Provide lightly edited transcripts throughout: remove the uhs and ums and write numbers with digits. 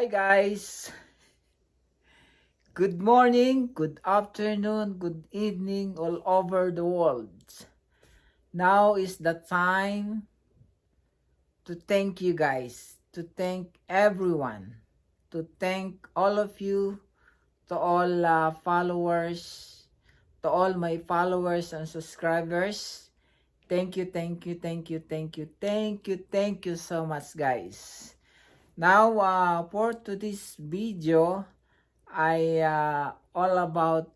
Hi guys! Good morning, good afternoon, good evening all over the world. Now is the time to thank you guys, to thank everyone, to thank all of you, to all followers, to all my followers and subscribers. Thank you, thank you, thank you, thank you, thank you, thank you so much guys. Now for today's video, I all about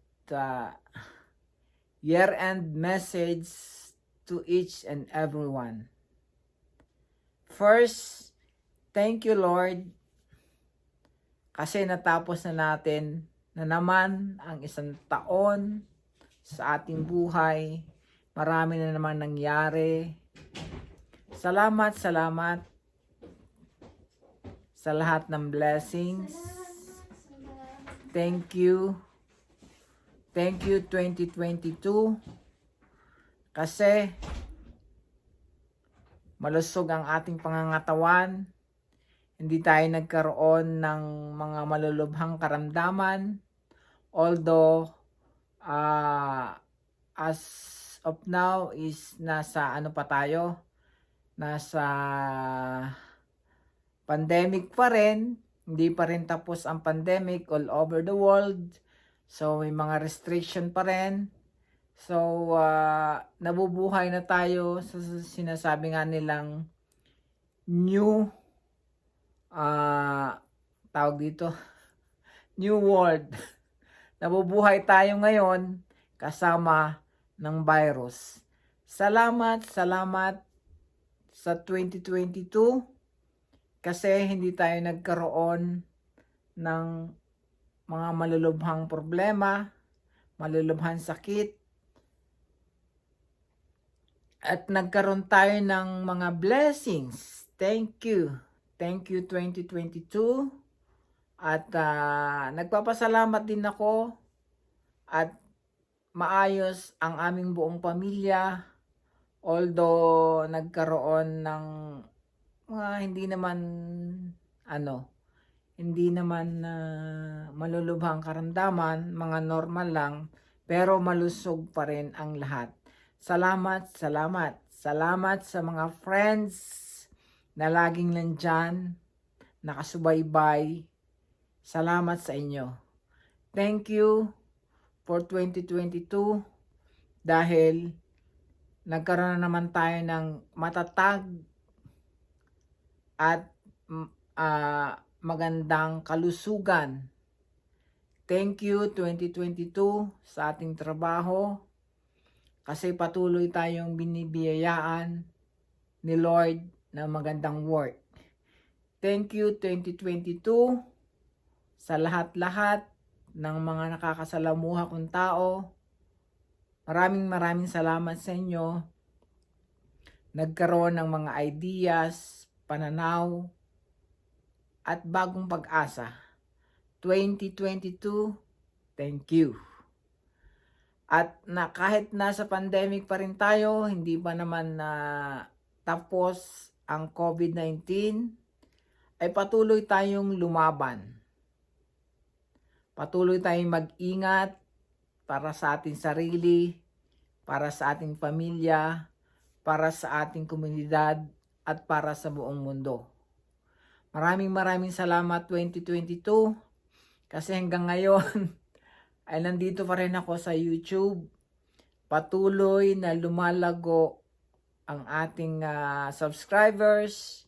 year-end message to each and everyone. First, thank you Lord kasi natapos na natin na naman ang isang taon sa ating buhay. Marami na naman nangyari. Salamat, salamat sa lahat ng blessings. Thank you. Thank you 2022 kasi malusog ang ating pangangatawan. Hindi tayo nagkaroon ng mga malulubhang karamdaman. Although as of now is nasa ano pa tayo? Nasa pandemic pa rin. Hindi pa rin tapos ang pandemic all over the world. So may mga restriction pa rin. So nabubuhay na tayo sa sinasabi nga nilang new tawag dito new world. Nabubuhay tayo ngayon kasama ng virus. Salamat sa 2022 kasi hindi tayo nagkaroon ng mga malulubhang problema, malulubhang sakit, at nagkaroon tayo ng mga blessings. Thank you. Thank you 2022. At nagpapasalamat din ako at maayos ang aming buong pamilya. Although nagkaroon ng mga hindi naman malulubhang karamdaman, mga normal lang, pero malusog pa rin ang lahat. Salamat sa mga friends na laging nandyan, nakasubaybay. Salamat sa inyo. Thank you for 2022 dahil nagkaroon na naman tayo ng matatag at magandang kalusugan. Thank you 2022 sa ating trabaho kasi patuloy tayong binibiyayaan ni Lord na magandang work. Thank you 2022 sa lahat-lahat ng mga nakakasalamuha kong tao. Maraming salamat sa inyo. Nagkaroon ng mga ideas, pananaw, at bagong pag-asa. 2022, thank you. At kahit nasa pandemic pa rin tayo, hindi pa naman tapos ang COVID-19, ay patuloy tayong lumaban. Patuloy tayong mag-ingat para sa ating sarili, para sa ating pamilya, para sa ating komunidad, at para sa buong mundo. Maraming salamat 2022 kasi hanggang ngayon ay nandito pa rin ako sa YouTube. Patuloy na lumalago ang ating subscribers,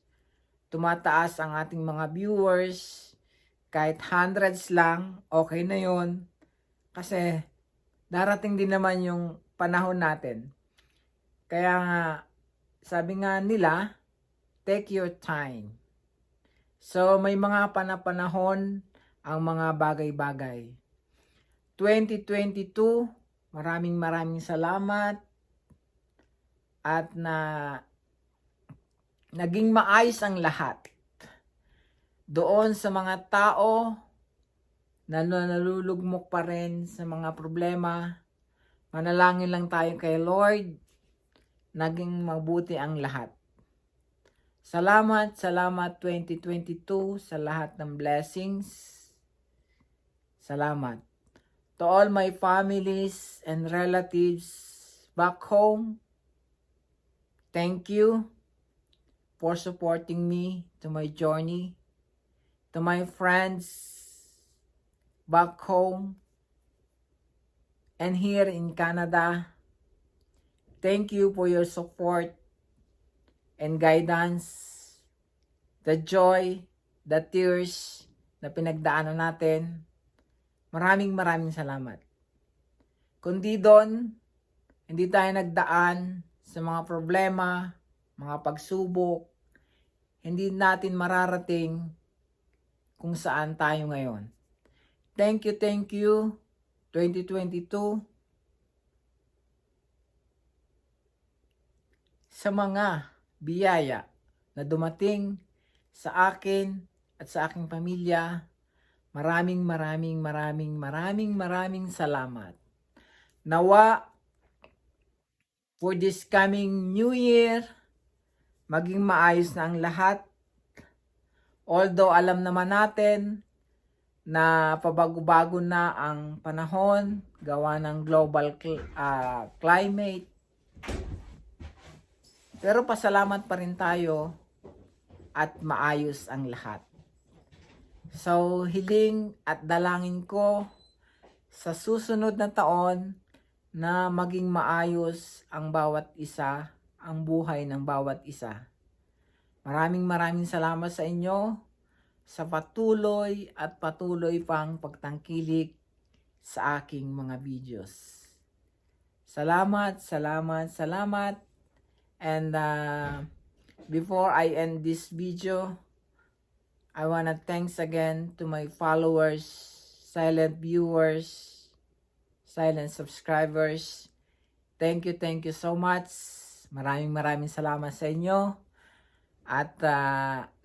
tumataas ang ating mga viewers, kahit hundreds lang, okay na yon. Kasi darating din naman yung panahon natin. Kaya nga, sabi nga nila, take your time. So may mga panahon ang mga bagay-bagay. 2022, maraming salamat at naging maayos ang lahat. Doon sa mga tao na nalulugmok pa rin sa mga problema, manalangin lang tayo kay Lord, naging mabuti ang lahat. Salamat 2022 sa lahat ng blessings. Salamat. To all my families and relatives back home, thank you for supporting me to my journey. To my friends back home and here in Canada, thank you for your support and guidance, the joy, the tears na pinagdaanan natin. Maraming salamat. Kundi doon, hindi tayo nagdaan sa mga problema, mga pagsubok, hindi natin mararating kung saan tayo ngayon. Thank you, 2022, sa mga biyaya na dumating sa akin at sa aking pamilya. Maraming salamat. Nawa, for this coming New Year, maging maayos na ang lahat. Although alam naman natin na pabago-bago na ang panahon, gawa ng global climate. Pero pasalamat pa rin tayo at maayos ang lahat. So, hiling at dalangin ko sa susunod na taon na maging maayos ang bawat isa, ang buhay ng bawat isa. Maraming salamat sa inyo sa patuloy pang pagtangkilik sa aking mga videos. Salamat. And before I end this video, I wanna thanks again to my followers, silent viewers, silent subscribers. Thank you so much. Maraming salamat sa inyo. At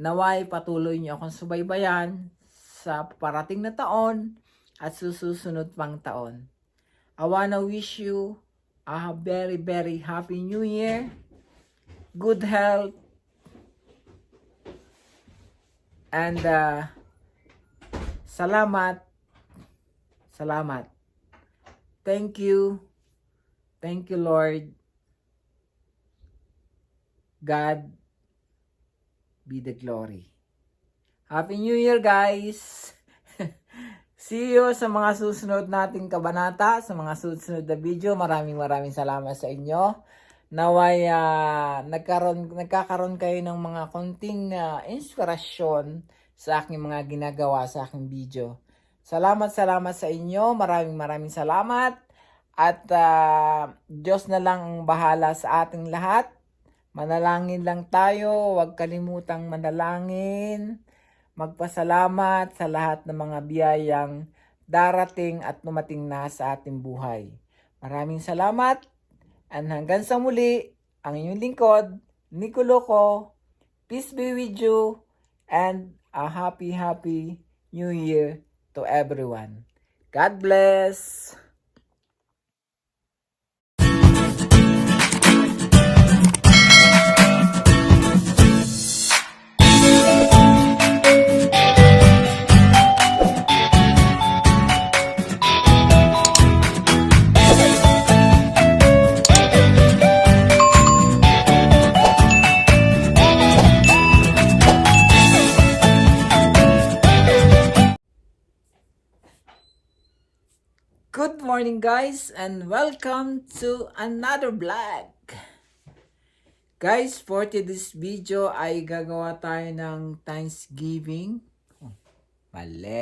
naway patuloy niyo akong subaybayan sa parating na taon at susunod pang taon. I wanna wish you a very happy new year. Good health. And salamat. Thank you Lord. God be the glory. Happy New Year, guys. See you sa mga susunod nating kabanata, sa mga susunod na video. Maraming salamat sa inyo. Naway nagkakaroon kayo ng mga konting inspirasyon sa aking mga ginagawa sa aking video. Salamat sa inyo. Maraming salamat. At Diyos na lang ang bahala sa ating lahat. Manalangin lang tayo. Huwag kalimutang manalangin. Magpasalamat sa lahat ng mga biyayang darating at dumating na sa ating buhay. Maraming salamat. And hanggang sa muli, ang inyong lingkod, Nico Loco. Peace be with you and a happy New Year to everyone. God bless. Good morning, guys, and welcome to another vlog. Guys, for today's video ay gagawa tayo ng Thanksgiving. Mali.